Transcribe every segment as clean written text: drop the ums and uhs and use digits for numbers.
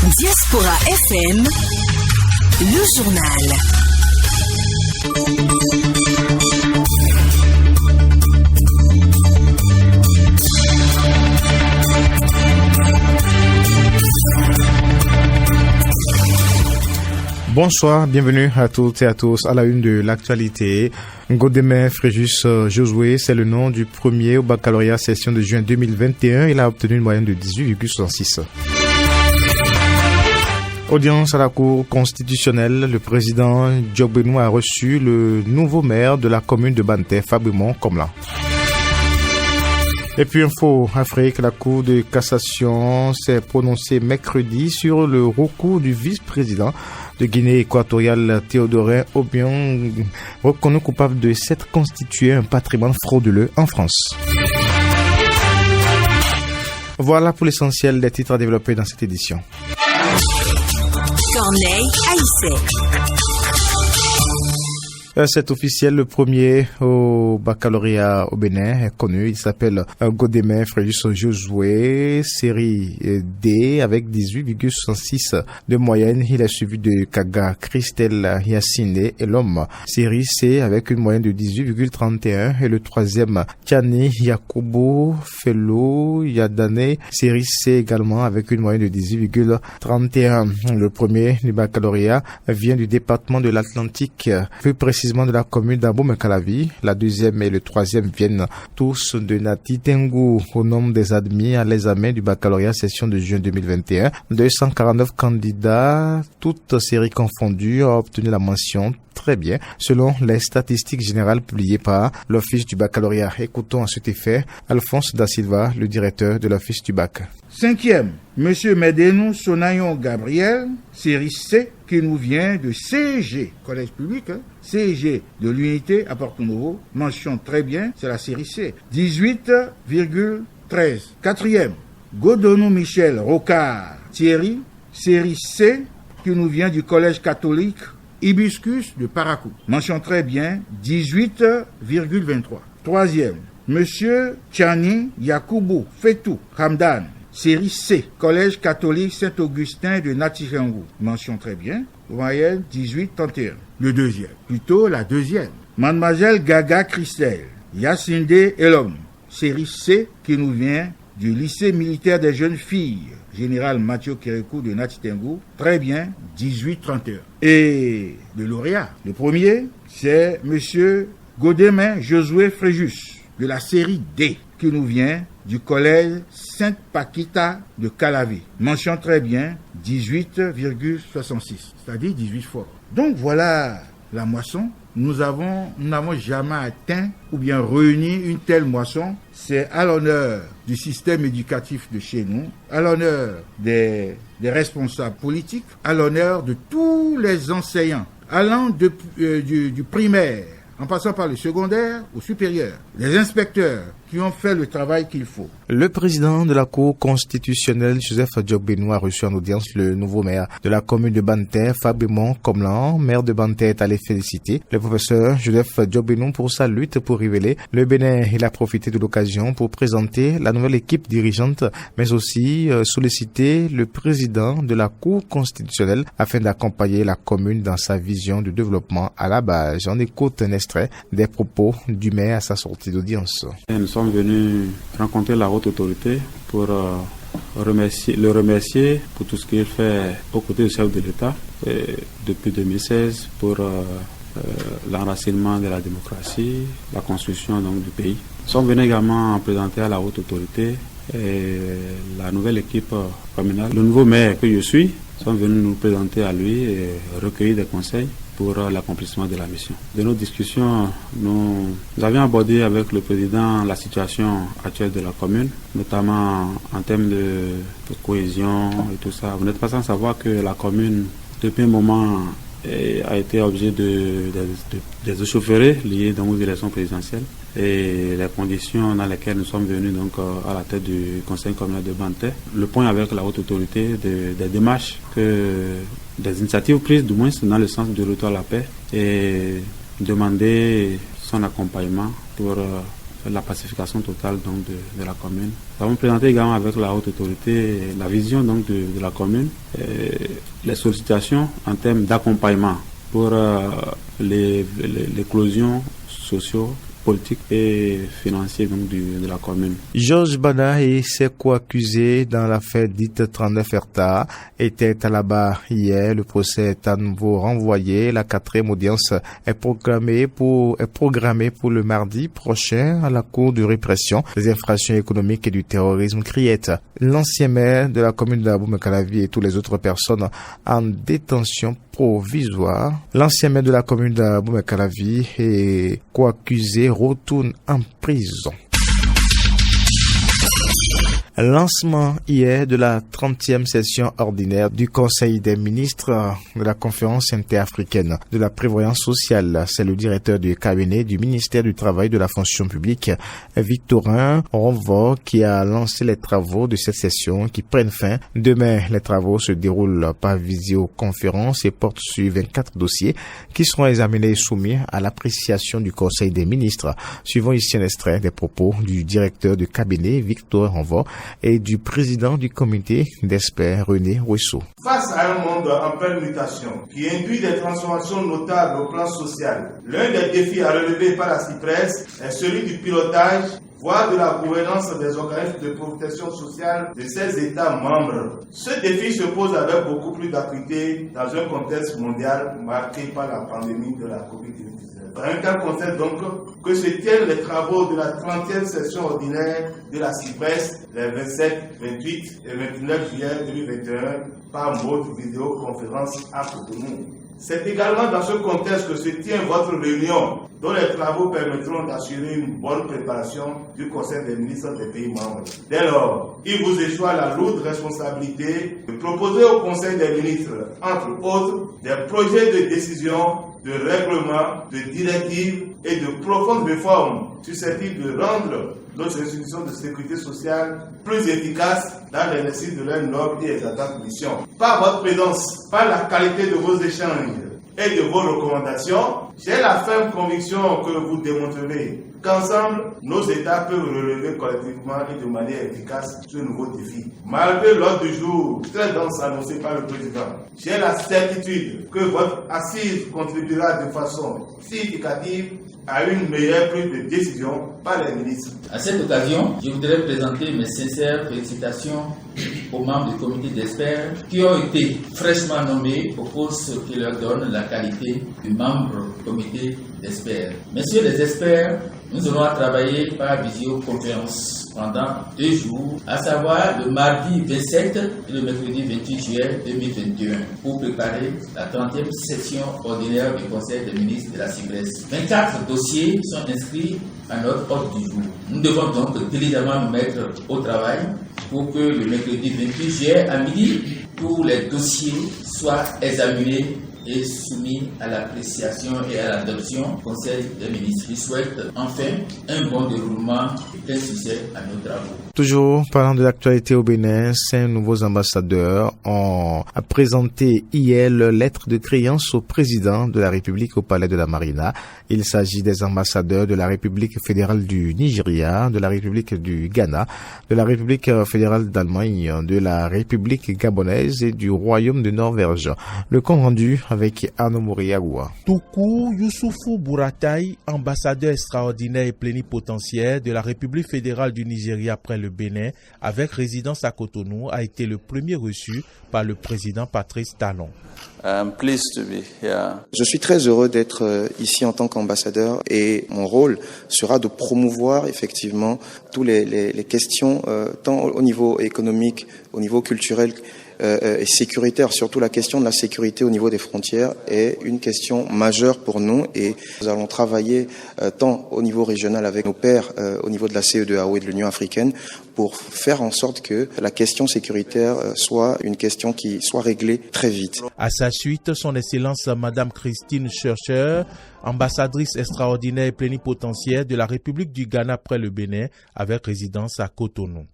Diaspora FM, le journal. Bonsoir, bienvenue à toutes et à tous à la une de l'actualité. Godémé Fréjus Josué, c'est le nom du premier au baccalauréat session de juin 2021. Il a obtenu une moyenne de 18,66. Audience à la Cour constitutionnelle, le président Diop Benoît a reçu le nouveau maire de la commune de Banté, Fabrimon Komla. Et puis Info Afrique, la Cour de cassation s'est prononcée mercredi sur le recours du vice-président de Guinée équatoriale Théodorin Obiang, reconnu coupable de s'être constitué un patrimoine frauduleux en France. Voilà pour l'essentiel des titres à développer dans cette édition. Corneille Haïssé. C'est officiel, le premier au baccalauréat au Bénin est connu. Il s'appelle Godémé Fréjus Josué, série D avec 18,66 de moyenne. Il est suivi de Kaga Christelle Yacine et l'homme, série C avec une moyenne de 18,31. Et le troisième, Tiani Yakubu Fellow Yadane, série C également avec une moyenne de 18,31. Le premier du baccalauréat vient du département de l'Atlantique, plus précisément de la commune d'Abomey-Calavi. La deuxième et le troisième viennent tous de Nati Tengu. Au nombre des admis à l'examen du baccalauréat session de juin 2021, 249 candidats, toutes séries confondues, ont obtenu la mention très bien, selon les statistiques générales publiées par l'Office du baccalauréat. Écoutons à cet effet Alphonse Da Silva, le directeur de l'Office du bac. Cinquième, Monsieur Medenou Sonayon Gabriel, série C, qui nous vient de CG, collège public, CG de l'unité à Porto Novo, mention très bien, c'est la série C, 18,13. Quatrième, Godonou Michel Rocard Thierry, série C, qui nous vient du collège catholique Hibiscus de Paracou. Mention très bien, 18,23. Troisième, Monsieur Tiani Yakubu Fetou Hamdan, série C, collège catholique Saint-Augustin de Natijangu. Mention très bien, moyenne 18,31. Le deuxième, plutôt la deuxième, Mademoiselle Gaga Christelle Yacine Elom, série C, qui nous vient du lycée militaire des jeunes filles, Général Mathieu Kérékou de Natitengu, très bien, 18,31. Et le lauréat, le premier, c'est Monsieur Godémé Josué Fréjus, de la série D, qui nous vient du collège Sainte-Paquita de Calavi. Mention très bien, 18,66, c'est-à-dire 18 fois. Donc voilà la moisson. Nous n'avons jamais atteint ou bien réuni une telle moisson. C'est à l'honneur du système éducatif de chez nous, à l'honneur des responsables politiques, à l'honneur de tous les enseignants, allant du primaire, en passant par le secondaire au supérieur, les inspecteurs qui ont fait le travail qu'il faut. Le président de la Cour constitutionnelle, Joseph Diop Benoît, a reçu en audience le nouveau maire de la commune de Banté, Fabrimon Komla. Maire de Banté est allé féliciter le professeur Joseph Diop Benoît pour sa lutte pour révéler le Bénin. Il a profité de l'occasion pour présenter la nouvelle équipe dirigeante, mais aussi solliciter le président de la Cour constitutionnelle afin d'accompagner la commune dans sa vision de développement à la base. On écoute un extrait des propos du maire à sa sortie d'audience. Nous sommes venus rencontrer la haute autorité pour le remercier pour tout ce qu'il fait aux côtés du chef de l'État depuis 2016 pour l'enracinement de la démocratie, la construction donc, du pays. Nous sommes venus également présenter à la haute autorité la nouvelle équipe communale. Le nouveau maire que je suis, nous sommes venus nous présenter à lui et recueillir des conseils pour l'accomplissement de la mission. De nos discussions, nous avions abordé avec le président la situation actuelle de la commune, notamment en termes de cohésion et tout ça. Vous n'êtes pas sans savoir que la commune, depuis un moment, a été objet des échauffourées liées aux élections présidentielles et les conditions dans lesquelles nous sommes venus donc à la tête du conseil communal de Banté. Le point avec la haute autorité des démarches, des initiatives prises du moins dans le sens du retour à la paix et demander son accompagnement pour la pacification totale donc, de la commune. Nous avons présenté également avec la haute autorité la vision donc, de la commune, les sollicitations en termes d'accompagnement pour l'éclosion socio politique et financier donc, de la commune. Georges Bana et ses co-accusés dans l'affaire dite 39 hectares étaient à la barre hier. Le procès est à nouveau renvoyé. La 4e audience est programmée pour le mardi prochain à la Cour de répression des infractions économiques et du terrorisme Criette. L'ancien maire de la commune d'Abomey-Calavi et toutes les autres personnes en détention provisoire. L'ancien maire de la commune d'Abomey-Calavi et co-accusé retourne en prison. Lancement hier de la 30e session ordinaire du Conseil des ministres de la Conférence interafricaine de la prévoyance sociale. C'est le directeur du cabinet du ministère du Travail de la fonction publique, Victorin Ronvo, qui a lancé les travaux de cette session qui prennent fin. Demain, les travaux se déroulent par visioconférence et portent sur 24 dossiers qui seront examinés et soumis à l'appréciation du Conseil des ministres. Suivons ici un extrait des propos du directeur du cabinet, Victorin Ronvo, et du président du comité d'experts, René Rousseau. Face à un monde en pleine mutation qui induit des transformations notables au plan social, l'un des défis à relever par la CIPRES est celui du pilotage, voire de la gouvernance des organismes de protection sociale de ces États membres. Ce défi se pose avec beaucoup plus d'acuité dans un contexte mondial marqué par la pandémie de la COVID-19. Dans un tel contexte donc que se tiennent les travaux de la 30e session ordinaire de la CIPRES les 27, 28 et 29 juillet 2021 par mode vidéoconférence à Cotonou. C'est également dans ce contexte que se tient votre réunion, dont les travaux permettront d'assurer une bonne préparation du Conseil des ministres des pays membres. Dès lors, il vous échoit la lourde responsabilité de proposer au Conseil des ministres, entre autres, des projets de décision, de règlement, de directives et de profondes réformes susceptibles de rendre nos institutions de sécurité sociale plus efficaces dans l'exercice de leurs nobles et exaltantes missions. Par votre présence, par la qualité de vos échanges et de vos recommandations, j'ai la ferme conviction que vous démontrerez qu'ensemble, nos États peuvent relever collectivement et de manière efficace ce nouveau défi. Malgré l'ordre du jour très dense annoncé par le président, j'ai la certitude que votre assise contribuera de façon significative à une meilleure prise de décision par les ministres. À cette occasion, je voudrais présenter mes sincères félicitations aux membres du comité d'experts qui ont été fraîchement nommés au poste qui leur donne la qualité de membre du comité d'experts. Messieurs les experts, nous aurons travaillé par visioconférence pendant 2 jours, à savoir le mardi 27 et le mercredi 28 juillet 2021, pour préparer la 30e session ordinaire du Conseil des ministres de la CIPRES. 24 dossiers sont inscrits à notre ordre du jour. Nous devons donc diligemment nous mettre au travail pour que le mercredi 28 juillet à midi, tous les dossiers soient examinés et soumis à l'appréciation et à l'adoption du Conseil des ministres. Je souhaite enfin un bon déroulement et plein succès à nos travaux. Toujours parlant de l'actualité au Bénin, 5 nouveaux ambassadeurs ont présenté hier leur lettre de créance au président de la République au Palais de la Marina. Il s'agit des ambassadeurs de la République fédérale du Nigeria, de la République du Ghana, de la République fédérale d'Allemagne, de la République gabonaise et du Royaume de Norvège. Le compte rendu avec Arnaud Moriagoua. Toukou Youssoufou Bourataï, ambassadeur extraordinaire et plénipotentiaire de la République fédérale du Nigeria après le Bénin, avec résidence à Cotonou, a été le premier reçu par le président Patrice Talon. Je suis très heureux d'être ici en tant qu'ambassadeur et mon rôle sera de promouvoir effectivement toutes les questions tant au niveau économique, au niveau culturel et sécuritaire. Surtout la question de la sécurité au niveau des frontières est une question majeure pour nous et nous allons travailler tant au niveau régional avec nos pairs au niveau de la CEDEAO et de l'Union africaine pour faire en sorte que la question sécuritaire soit une question qui soit réglée très vite. À sa suite, son Excellence Madame Christine Chercher, ambassadrice extraordinaire et plénipotentiaire de la République du Ghana après le Bénin, avec résidence à Cotonou.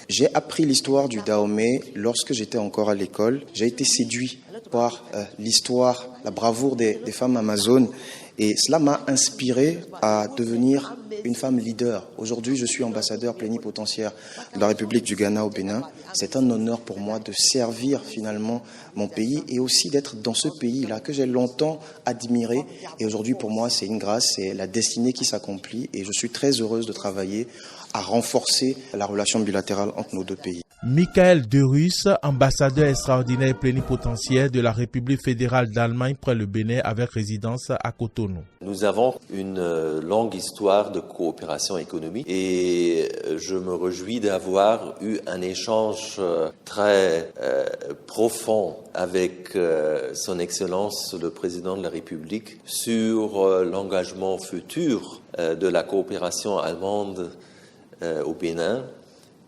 J'ai appris l'histoire du Dahomey lorsque j'étais encore à l'école. J'ai été séduit par l'histoire, la bravoure des femmes amazones Et cela m'a inspiré à devenir une femme leader. Aujourd'hui, je suis ambassadeur plénipotentiaire de la République du Ghana au Bénin. C'est un honneur pour moi de servir finalement mon pays et aussi d'être dans ce pays-là que j'ai longtemps admiré. Et aujourd'hui, pour moi, c'est une grâce, c'est la destinée qui s'accomplit et je suis très heureuse de travailler à renforcer la relation bilatérale entre nos deux pays. Michael De Russe, ambassadeur extraordinaire et plénipotentiaire de la République fédérale d'Allemagne près le Bénin avec résidence à Cotonou. Nous avons une longue histoire de coopération économique et je me réjouis d'avoir eu un échange très profond avec son Excellence le Président de la République sur l'engagement futur de la coopération allemande au Bénin.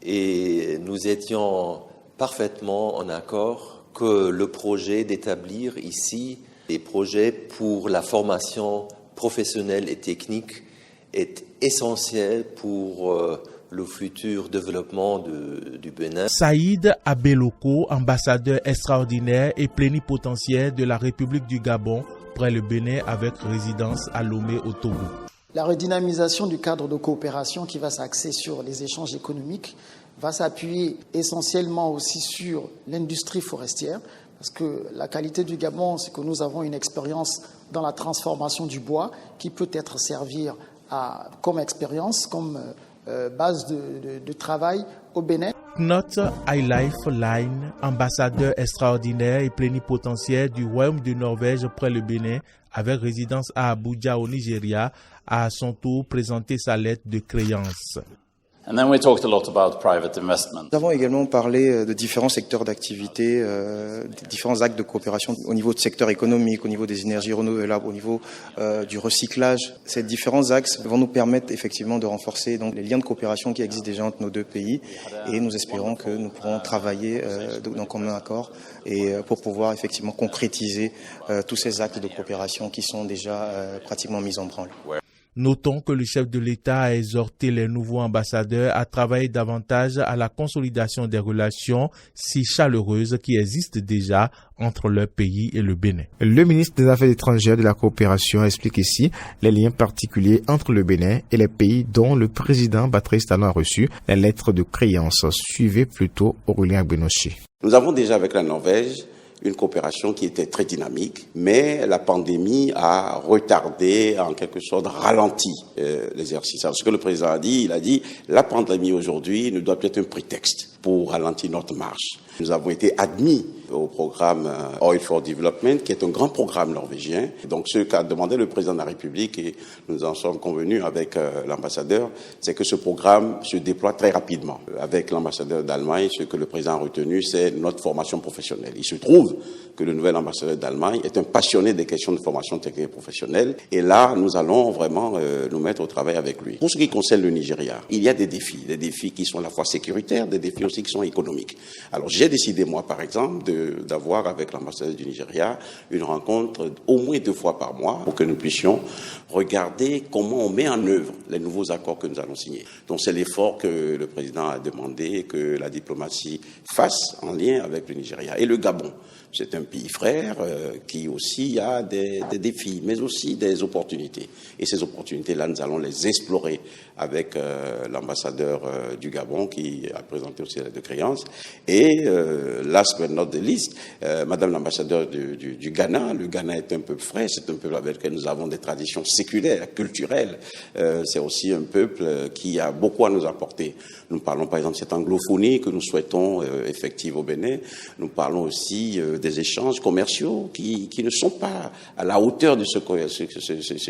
Et nous étions parfaitement en accord que le projet d'établir ici des projets pour la formation professionnelle et technique est essentiel pour le futur développement du Bénin. Saïd Abeloko, ambassadeur extraordinaire et plénipotentiaire de la République du Gabon près le Bénin avec résidence à Lomé au Togo. La redynamisation du cadre de coopération qui va s'axer sur les échanges économiques va s'appuyer essentiellement aussi sur l'industrie forestière, parce que la qualité du Gabon, c'est que nous avons une expérience dans la transformation du bois qui peut être servir comme expérience, comme base de travail au Bénin. Knut Eiliflein, ambassadeur extraordinaire et plénipotentiaire du Royaume de Norvège près le Bénin, avec résidence à Abuja au Nigeria, a à son tour présenté sa lettre de créance. And then we talked a lot about private investment. Nous avons également parlé de différents secteurs d'activité, différents actes de coopération au niveau du secteur économique, au niveau des énergies renouvelables, au niveau du recyclage. Ces différents axes vont nous permettre effectivement de renforcer donc les liens de coopération qui existent déjà entre nos deux pays et nous espérons que nous pourrons travailler dans commun accord et pour pouvoir effectivement concrétiser tous ces actes de coopération qui sont déjà pratiquement mis en branle. Notons que le chef de l'État a exhorté les nouveaux ambassadeurs à travailler davantage à la consolidation des relations si chaleureuses qui existent déjà entre leur pays et le Bénin. Le ministre des Affaires étrangères de la coopération explique ici les liens particuliers entre le Bénin et les pays dont le président Patrice Talon a reçu la lettre de créance. Suivez plutôt Aurélien Benoît. Nous avons déjà avec la Norvège une coopération qui était très dynamique, mais la pandémie a retardé, en quelque sorte, ralenti l'exercice. Alors, ce que le président a dit, il a dit, la pandémie aujourd'hui ne doit plus être un prétexte pour ralentir notre marche. Nous avons été admis au programme Oil for Development, qui est un grand programme norvégien. Donc, ce qu'a demandé le président de la République, et nous en sommes convenus avec l'ambassadeur, c'est que ce programme se déploie très rapidement. Avec l'ambassadeur d'Allemagne, ce que le président a retenu, c'est notre formation professionnelle. Il se trouve que le nouvel ambassadeur d'Allemagne est un passionné des questions de formation technique et professionnelle. Et là, nous allons vraiment nous mettre au travail avec lui. Pour ce qui concerne le Nigeria, il y a des défis qui sont à la fois sécuritaires, des défis aussi qui sont économiques. Alors, j'ai décidé, moi, par exemple, d'avoir avec l'ambassadeur du Nigeria une rencontre au moins 2 fois par mois pour que nous puissions regarder comment on met en œuvre les nouveaux accords que nous allons signer. Donc, c'est l'effort que le président a demandé que la diplomatie fasse en lien avec le Nigeria. Et le Gabon, c'est un pays frère qui aussi a des défis, mais aussi des opportunités. Et ces opportunités-là, nous allons les explorer avec l'ambassadeur du Gabon qui a présenté aussi la lettre de créance. Et last but not the least, Madame l'ambassadeur du Ghana. Le Ghana est un peuple frère, c'est un peuple avec lequel nous avons des traditions séculaires, culturelles. C'est aussi un peuple qui a beaucoup à nous apporter. Nous parlons par exemple de cette anglophonie que nous souhaitons effective au Bénin. Nous parlons aussi des échanges commerciaux qui ne sont pas à la hauteur de ce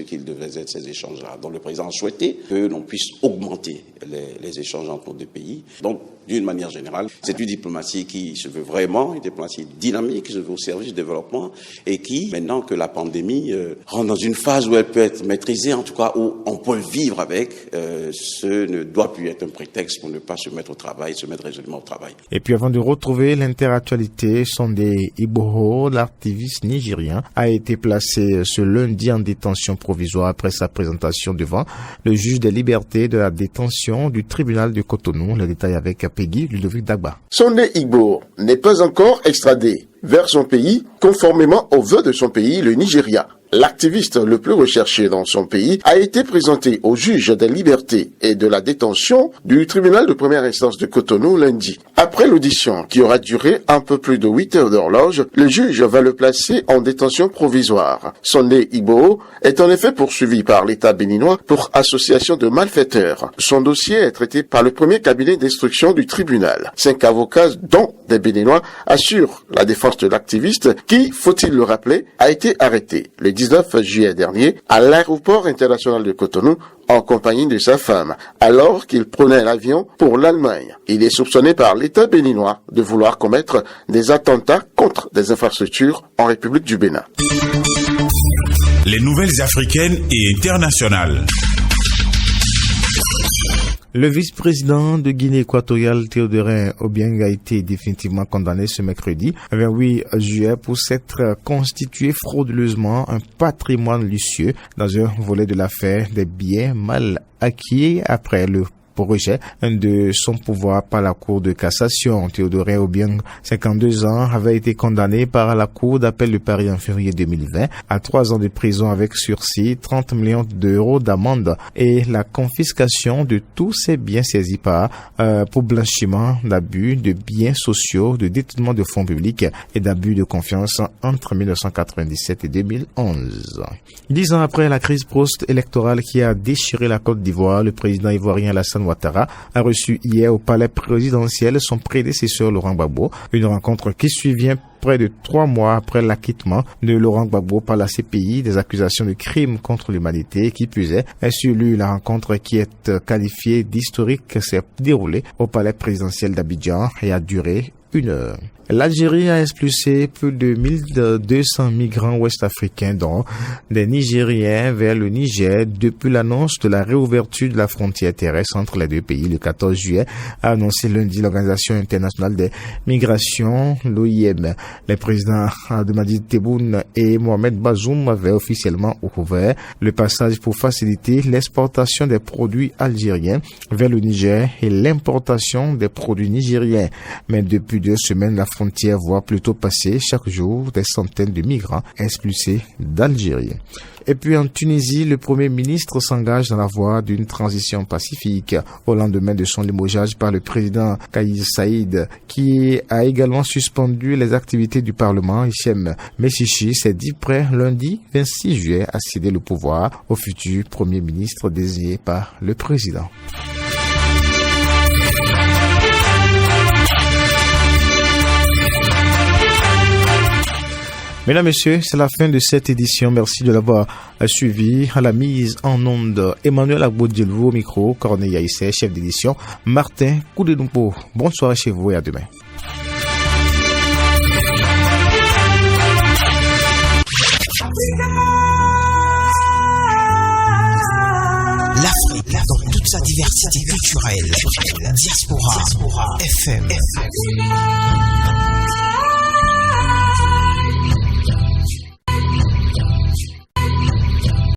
qu'ils devaient être, ces échanges-là. Donc le président a souhaité que l'on puisse augmenter les échanges entre nos deux pays. Donc, d'une manière générale, c'est une diplomatie qui se veut vraiment, une diplomatie dynamique, qui se veut au service du développement et qui, maintenant que la pandémie rentre dans une phase où elle peut être maîtrisée, en tout cas où on peut vivre avec, ce ne doit plus être un prétexte pour ne pas se mettre au travail, se mettre résolument au travail. Et puis avant de retrouver l'interactualité, Sunday Igboho, l'activiste nigérien, a été placé ce lundi en détention provisoire après sa présentation devant le juge des libertés de la détention du tribunal de Cotonou. Le détail avec Peggy Ludovic Dagba. Sunday Igboho n'est pas encore extradé vers son pays, conformément aux vœux de son pays, le Nigeria. l'activiste le plus recherché dans son pays, a été présenté au juge des libertés et de la détention du tribunal de première instance de Cotonou lundi. Après l'audition, qui aura duré un peu plus de 8 heures d'horloge, le juge va le placer en détention provisoire. Sondé Igbo est en effet poursuivi par l'État béninois pour association de malfaiteurs. Son dossier est traité par le premier cabinet d'instruction du tribunal. 5 avocats, dont des Béninois, assurent la défense de l'activiste qui, faut-il le rappeler, a été arrêté le 19 juillet dernier à l'aéroport international de Cotonou en compagnie de sa femme, alors qu'il prenait l'avion pour l'Allemagne. Il est soupçonné par l'État béninois de vouloir commettre des attentats contre des infrastructures en République du Bénin. Les nouvelles africaines et internationales. Le vice-président de Guinée équatoriale, Théodorin Obiang, a été définitivement condamné ce mercredi, 28 juillet, pour s'être constitué frauduleusement un patrimoine luxueux dans un volet de l'affaire des biens mal acquis après le rejet de son pouvoir par la Cour de cassation. Théodorin Obiang, 52 ans, avait été condamné par la Cour d'appel de Paris en février 2020 à 3 ans de prison avec sursis, 30 millions d'euros d'amende et la confiscation de tous ses biens saisis pour blanchiment d'abus de biens sociaux, de détournement de fonds publics et d'abus de confiance entre 1997 et 2011. 10 ans après la crise post-électorale qui a déchiré la Côte d'Ivoire, le président ivoirien Alassane Ouattara a reçu hier au palais présidentiel son prédécesseur Laurent Gbagbo, une rencontre qui survient près de 3 mois après l'acquittement de Laurent Gbagbo par la CPI des accusations de crimes contre l'humanité. Qui plus est, sur lui, la rencontre qui est qualifiée d'historique s'est déroulée au palais présidentiel d'Abidjan et a duré 1 heure. L'Algérie a expulsé plus de 1200 migrants ouest-africains, dont des Nigériens, vers le Niger depuis l'annonce de la réouverture de la frontière terrestre entre les deux pays le 14 juillet, a annoncé lundi l'Organisation internationale des migrations, l'OIM. Les présidents Abdelmadjid Tebboune et Mohamed Bazoum avaient officiellement ouvert le passage pour faciliter l'exportation des produits algériens vers le Niger et l'importation des produits nigériens. Mais depuis 2 semaines, la frontière voit plutôt passer chaque jour des centaines de migrants expulsés d'Algérie. Et puis en Tunisie, le Premier ministre s'engage dans la voie d'une transition pacifique au lendemain de son limogeage par le président Kais Saïd, qui a également suspendu les activités du Parlement. Hichem Messichi s'est dit prêt lundi 26 juillet à céder le pouvoir au futur Premier ministre désigné par le président. Mesdames, Messieurs, c'est la fin de cette édition. Merci de l'avoir suivi. À la mise en onde, Emmanuel Agbo-Dielvo au micro, Corneille Aïssé, chef d'édition, Martin Koudedumpo. Bonne soirée chez vous et à demain. L'Afrique dans toute sa diversité culturelle. Diaspora FM.